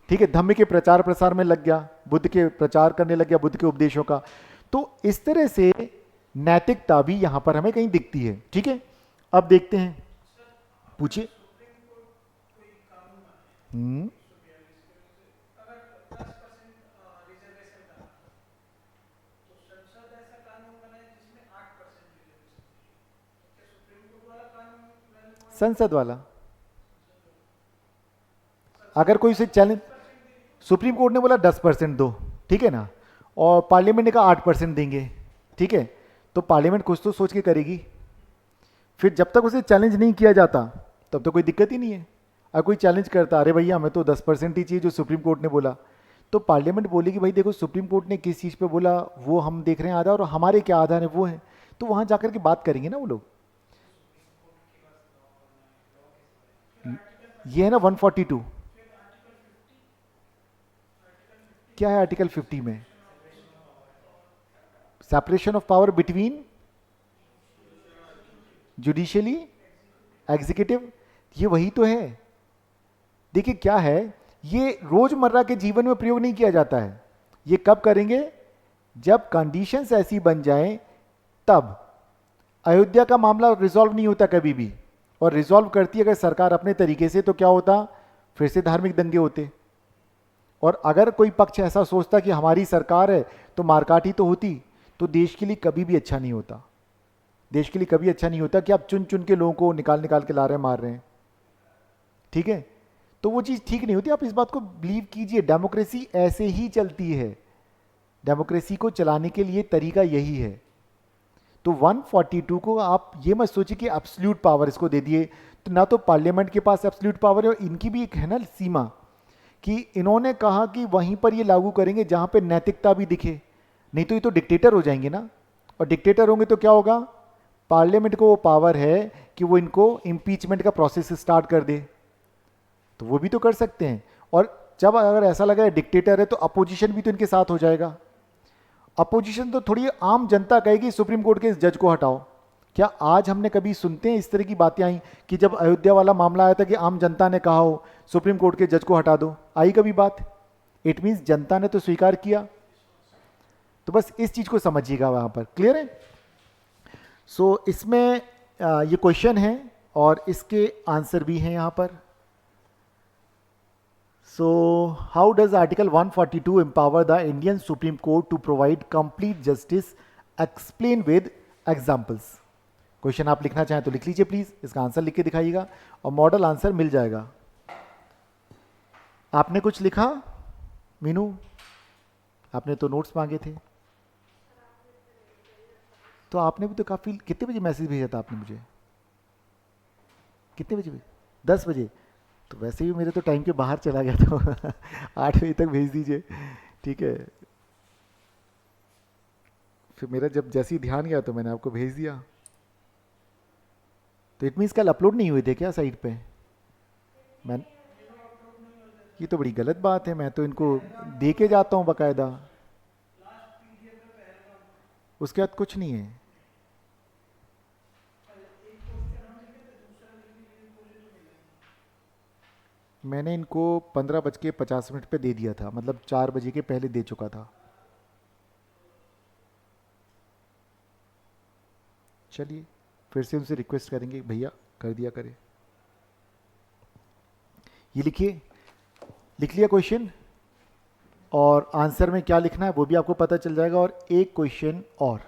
S1: ठीक है, धम्म के प्रचार प्रसार में लग गया, बुद्ध के प्रचार करने लग गया, बुद्ध के उपदेशों का। तो इस तरह से नैतिकता भी यहां पर हमें कहीं दिखती है। ठीक है, अब देखते हैं, पूछिए। हम्म संसद वाला, अगर कोई उसे चैलेंज, सुप्रीम कोर्ट ने बोला 10% दो, ठीक है ना, और पार्लियामेंट ने कहा 8% देंगे, ठीक है, तो पार्लियामेंट कुछ तो सोच के करेगी। फिर जब तक उसे चैलेंज नहीं किया जाता तब तो कोई दिक्कत ही नहीं है। अगर कोई चैलेंज करता, अरे भैया हमें तो 10% ही चाहिए जो सुप्रीम कोर्ट ने बोला, तो पार्लियामेंट बोलेगी भाई देखो सुप्रीम कोर्ट ने किस चीज़ पे बोला वो हम देख रहे हैं आधार, और हमारे क्या आधार है वो है, तो वहां जाकर के बात करेंगे ना वो लोग। ये है ना 142। क्या है आर्टिकल 50 में? Separation of power between judicially executive, ये वही तो है। देखिए क्या है, ये रोजमर्रा के जीवन में प्रयोग नहीं किया जाता है। ये कब करेंगे? जब कंडीशंस ऐसी बन जाएं तब। अयोध्या का मामला रिजॉल्व नहीं होता कभी भी, और रिजॉल्व करती अगर सरकार अपने तरीके से तो क्या होता? फिर से धार्मिक दंगे होते। और अगर कोई पक्ष ऐसा सोचता कि हमारी सरकार है तो मारकाट ही तो होती, तो देश के लिए कभी भी अच्छा नहीं होता। देश के लिए कभी अच्छा नहीं होता कि आप चुन चुन के लोगों को निकाल निकाल के ला रहे हैं, मार रहे हैं। ठीक है, तो वो चीज़ ठीक नहीं होती। आप इस बात को बिलीव कीजिए, डेमोक्रेसी ऐसे ही चलती है। डेमोक्रेसी को चलाने के लिए तरीका यही है। तो 142 को आप ये मत सोचिए कि एब्सोल्यूट पावर इसको दे दिए, तो ना तो पार्लियामेंट के पास एब्सोल्यूट पावर है, और इनकी भी एक है ना सीमा, कि इन्होंने कहा कि वहीं पर ये लागू करेंगे जहां पे नैतिकता भी दिखे, नहीं तो ये तो डिक्टेटर हो जाएंगे ना। और डिक्टेटर होंगे तो क्या होगा? पार्लियामेंट को वो पावर है कि वो इनको इम्पीचमेंट का प्रोसेस स्टार्ट कर दे, तो वो भी तो कर सकते हैं। और जब अगर ऐसा लगा डिक्टेटर है तो अपोजिशन भी तो इनके साथ हो जाएगा। अपोजिशन तो थोड़ी आम जनता कहेगी सुप्रीम कोर्ट के इस जज को हटाओ। क्या आज हमने कभी सुनते हैं इस तरह की बातें आई कि जब अयोध्या वाला मामला आया था कि आम जनता ने कहा हो सुप्रीम कोर्ट के जज को हटा दो? आई कभी बात? इट मीन्स जनता ने तो स्वीकार किया। तो बस इस चीज को समझिएगा, वहां पर क्लियर है। सो इसमें ये क्वेश्चन है और इसके आंसर भी हैं यहां पर। So, how does Article 142 empower the Indian Supreme Court to provide complete justice? Explain with examples. Question आप लिखना चाहें तो लिख लीजिए प्लीज, इसका आंसर लिख के दिखाइएगा और मॉडल आंसर मिल जाएगा। आपने कुछ लिखा मीनू? आपने तो नोट्स मांगे थे, तो आपने भी तो काफी, कितने बजे मैसेज भेजा था आपने मुझे? कितने बजे? 10 बजे? तो वैसे भी मेरे तो टाइम के बाहर चला गया था 8 बजे तक भेज दीजिए, ठीक है। फिर मेरा जब जैसे ही ध्यान गया तो मैंने आपको भेज दिया। तो इट मीन्स कल अपलोड नहीं हुए थे क्या साइट पे? मैं, ये तो बड़ी गलत बात है, मैं तो इनको दे के जाता हूँ बाकायदा। उसके बाद कुछ नहीं है। मैंने इनको 15:50 पे दे दिया था, मतलब 4 बजे के पहले दे चुका था। चलिए फिर से उनसे रिक्वेस्ट करेंगे भैया कर दिया करें। ये लिखिए, लिख लिया क्वेश्चन, और आंसर में क्या लिखना है वो भी आपको पता चल जाएगा। और एक क्वेश्चन और,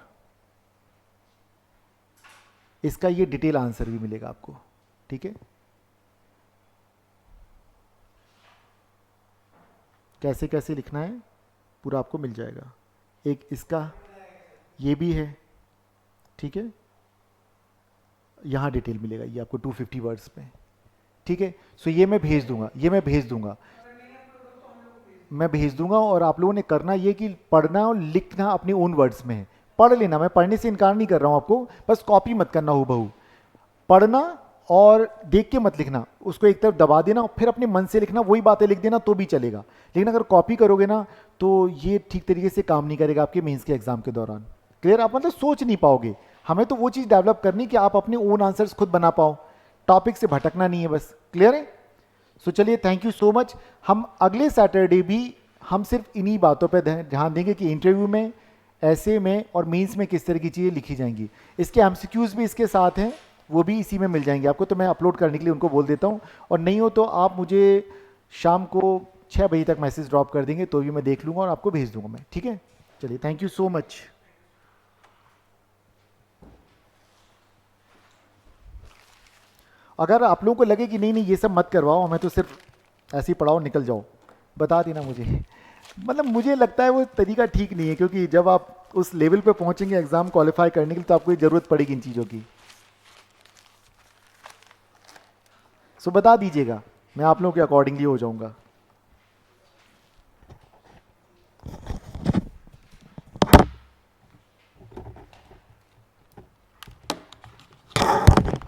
S1: इसका ये डिटेल आंसर भी मिलेगा आपको, ठीक है। कैसे कैसे लिखना है पूरा आपको मिल जाएगा। एक इसका ये भी है, ठीक है, यहाँ डिटेल मिलेगा ये आपको 250 वर्ड्स में, ठीक है। सो ये मैं भेज दूंगा, ये मैं भेज दूंगा। और आप लोगों ने करना ये कि पढ़ना और लिखना अपने ओन वर्ड्स में है। पढ़ लेना, मैं पढ़ने से इनकार नहीं कर रहा हूँ आपको, बस कॉपी मत करना हूबहू। पढ़ना और देख के मत लिखना, उसको एक तरफ दबा देना और फिर अपने मन से लिखना, वही बातें लिख देना तो भी चलेगा। लेकिन अगर कॉपी करोगे ना तो ये ठीक तरीके से काम नहीं करेगा आपके मेंस के एग्जाम के दौरान। क्लियर? आप मतलब सोच नहीं पाओगे। हमें तो वो चीज़ डेवलप करनी कि आप अपने ओन आंसर्स खुद बना पाओ, टॉपिक से भटकना नहीं है बस। क्लियर है? सो चलिए, थैंक यू सो मच। हम अगले सैटरडे भी हम सिर्फ इन्हीं बातों पर ध्यान देंगे कि इंटरव्यू में, ऐसे में और मेंस में किस तरह की चीज़ें लिखी जाएंगी। इसके एमसीक्यूज भी इसके साथ हैं, वो भी इसी में मिल जाएंगे आपको। तो मैं अपलोड करने के लिए उनको बोल देता हूँ, और नहीं हो तो आप मुझे शाम को 6 बजे तक मैसेज ड्रॉप कर देंगे तो भी मैं देख लूँगा और आपको भेज दूंगा मैं। ठीक है? चलिए, थैंक यू सो मच। अगर आप लोगों को लगे कि नहीं नहीं ये सब मत करवाओ, हमें तो सिर्फ ऐसे ही पढ़ाओ निकल जाओ, बता देना मुझे। मतलब मुझे लगता है वो तरीका ठीक नहीं है, क्योंकि जब आप उस लेवल पे पहुंचेंगे एग्जाम क्वालिफाई करने के लिए तो आपको ज़रूरत पड़ेगी इन चीज़ों की। सो बता दीजिएगा, मैं आप लोगों के अकॉर्डिंगली हो जाऊंगा।